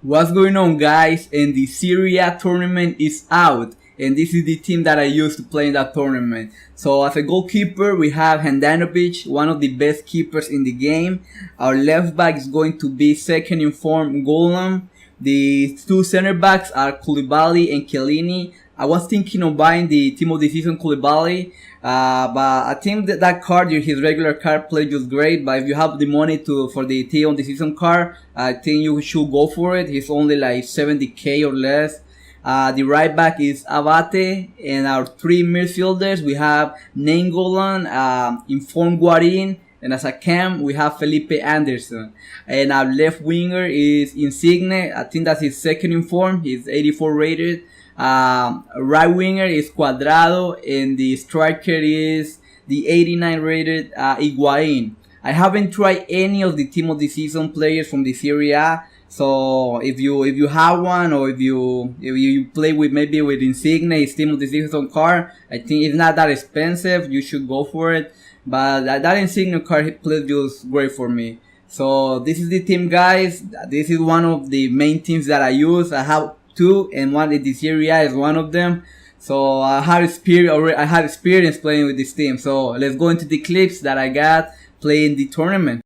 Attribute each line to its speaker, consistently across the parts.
Speaker 1: What's going on, guys? And the Serie tournament is out, and this is the team that I used to play in that tournament. So as a goalkeeper, we have Handanovic, one of the best keepers in the game. Our left back is going to be second in form Golem. The two center backs are Koulibaly and Chiellini. I was thinking of buying the team of the season Koulibaly, but I think that card, his regular card, plays just great. But if you have the money for the team of the season card, I think you should go for it. He's only like 70k or less. The right back is Abate, and our three midfielders we have Nainggolan, Inform Guarin, and as a cam we have Felipe Anderson. And our left winger is Insigne. I think that's his second in form. He's 84 rated. Right winger is Cuadrado, and the striker is the 89 rated Higuain. I haven't tried any of the team of the season players from the Serie A. So if you have one, or if you play with Insigne, his team of the season card, I think it's not that expensive. You should go for it. But that Insigne card plays just great for me. So this is the team, guys. This is one of the main teams that I use. I have two, and one in the Serie is one of them. So I had experience playing with this team. So let's go into the clips that I got playing the tournament.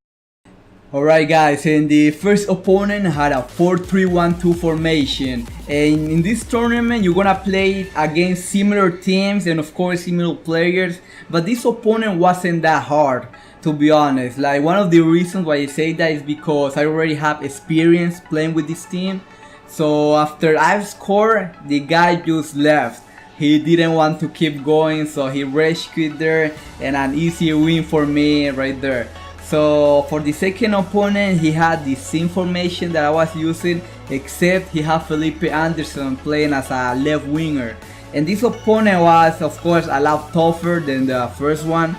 Speaker 1: Alright, guys, and the first opponent had a 4-3-1-2 formation, and in this tournament you're gonna play against similar teams and of course similar players, but this opponent wasn't that hard, to be honest. Like, one of the reasons why I say that is because I already have experience playing with this team. So after I've scored, the guy just left. He didn't want to keep going, so he rescued there, and an easy win for me right there. So for the second opponent, he had the same formation that I was using, except he had Felipe Anderson playing as a left winger. And this opponent was, of course, a lot tougher than the first one.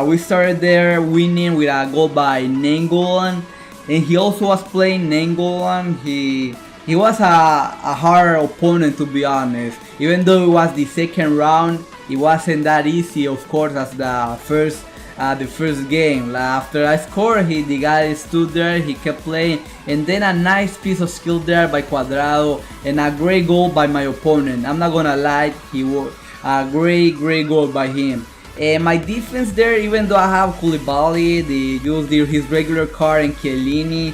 Speaker 1: We started there winning with a goal by Nainggolan, and he also was playing Nainggolan. He was a hard opponent, to be honest. Even though it was the second round, it wasn't that easy, of course, as the first game. Like, after I scored, the guy stood there, he kept playing, and then a nice piece of skill there by Cuadrado, and a great goal by my opponent. I'm not gonna lie, he was a great goal by him. And my defense there, even though I have Koulibaly, his regular card, and Chiellini,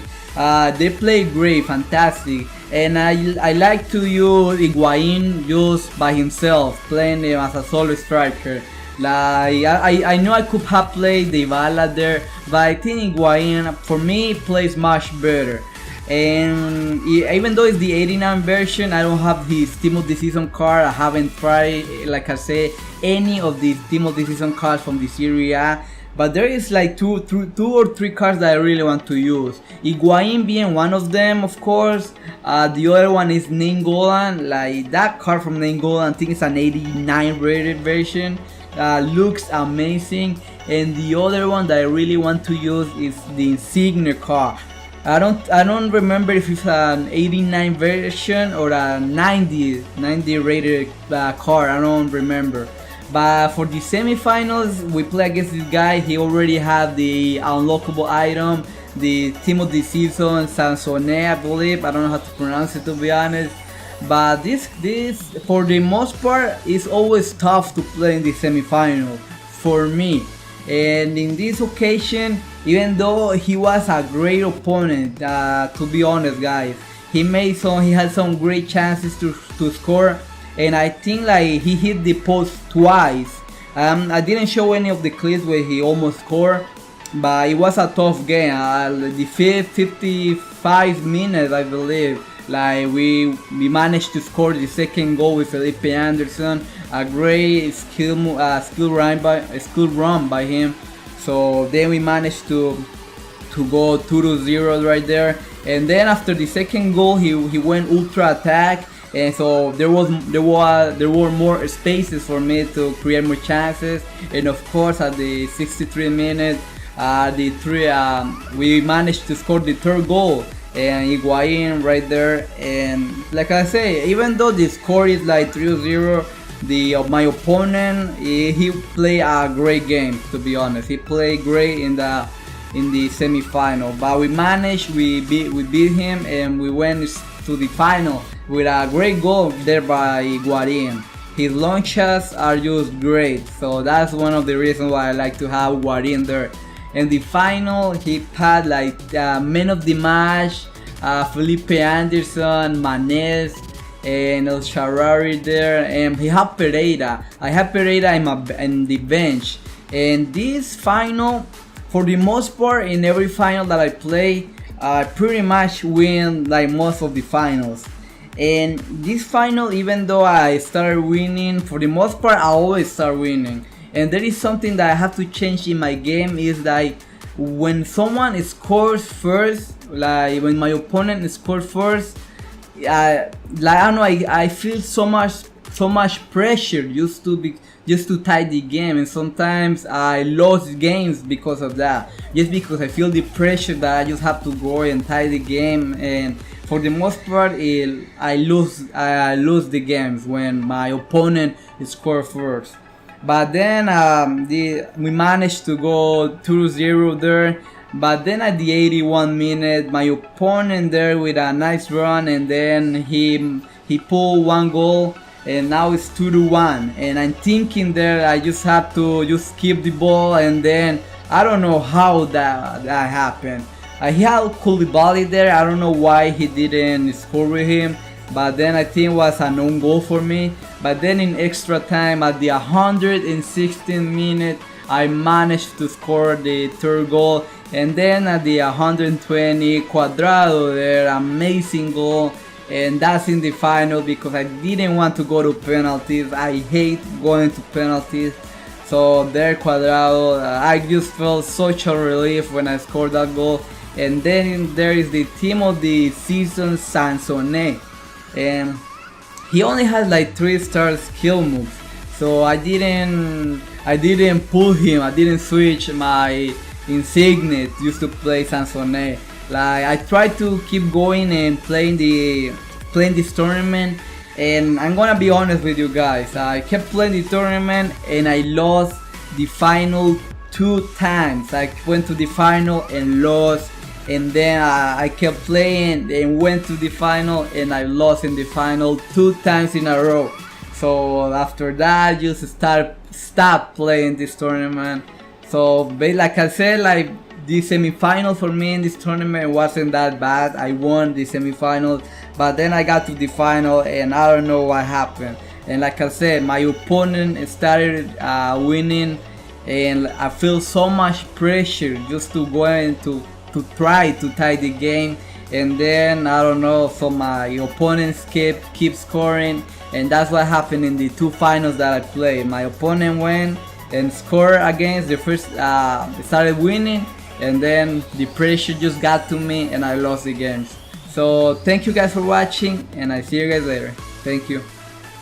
Speaker 1: they play great, fantastic. And I like to use Higuain just by himself, playing him as a solo striker. Like, I know I could have played Dybala there, but I think Higuain, for me, plays much better. And even though it's the 89 version, I don't have his team of the season card. I haven't tried, like I say, any of the team of the season cards from the Serie A. But there is like two or three cards that I really want to use. Higuain being one of them, of course. The other one is Nainggolan. Like, that card from Nainggolan, I think it's an 89 rated version. Looks amazing. And the other one that I really want to use is the Insigne card. I don't remember if it's an 89 version or a 90 rated card. I don't remember. But for the semifinals, we play against this guy. He already had the unlockable item, the team of the season, Sansone, I believe. I don't know how to pronounce it, to be honest. But this for the most part is always tough to play in the semifinal for me. And in this occasion, even though he was a great opponent, to be honest, guys, he had some great chances to score. And I think like he hit the post twice. I didn't show any of the clips where he almost scored, but it was a tough game. The 55 minutes, I believe, like we managed to score the second goal with Felipe Anderson. A great skill run by him. So then we managed to go 2-0 right there. And then after the second goal, he went ultra attack. And so there were more spaces for me to create more chances. And of course, at the 63 minute, we managed to score the third goal, and Higuain right there. And like I say, even though the score is like 3-0, my opponent, he played a great game, to be honest. He played great in the in the semi-final. But we managed, we beat him, and we went to the final with a great goal there by Guarin. His long shots are just great, so that's one of the reasons why I like to have Guarin there. In the final, he had like man of the match, Felipe Anderson, Manes, and El Shaarawy there, and he had Pereira. I had Pereira in the bench. And this final, for the most part, in every final that I play, I pretty much win like most of the finals. And this final, even though I started winning, for the most part I always start winning. And there is something that I have to change in my game, is like when someone scores first, like when my opponent scores first, like I don't know, I feel so much pressure just to tie the game, and sometimes I lost games because of that, just because I feel the pressure that I just have to go and tie the game. And for the most part, I lose the games when my opponent scores first. But then we managed to go 2-0 there. But then at the 81 minute, my opponent there with a nice run, and then he pulled one goal, and now it's 2-1. And I'm thinking there I just have to just keep the ball, and then I don't know how that happened. He had Koulibaly there. I don't know why he didn't score with him, but then I think it was an own goal for me. But then in extra time at the 116th minute, I managed to score the third goal. And then at the 120, Cuadrado there, amazing goal. And that's in the final because I didn't want to go to penalties. I hate going to penalties. So there, Cuadrado, I just felt such a relief when I scored that goal. And then there is the team of the season, Sansone, and he only has like 3-star skill moves. So I didn't pull him. I didn't switch my Insigne used to play Sansone. Like I tried to keep going and playing this tournament. And I'm gonna be honest with you guys. I kept playing the tournament and I lost the final 2 times. I went to the final and lost. And then I kept playing and went to the final and I lost in the final 2 times in a row. So after that, I just stopped playing this tournament. So like I said, like the semi-final for me in this tournament wasn't that bad. I won the semi-final, but then I got to the final and I don't know what happened. And like I said, my opponent started winning, and I feel so much pressure just to go into to try to tie the game. And then I don't know, so my opponents keep scoring, and that's what happened in the 2 finals that I played. My opponent went and scored against the first, started winning, and then the pressure just got to me and I lost the games. So thank you guys for watching, and I see you guys later. Thank you.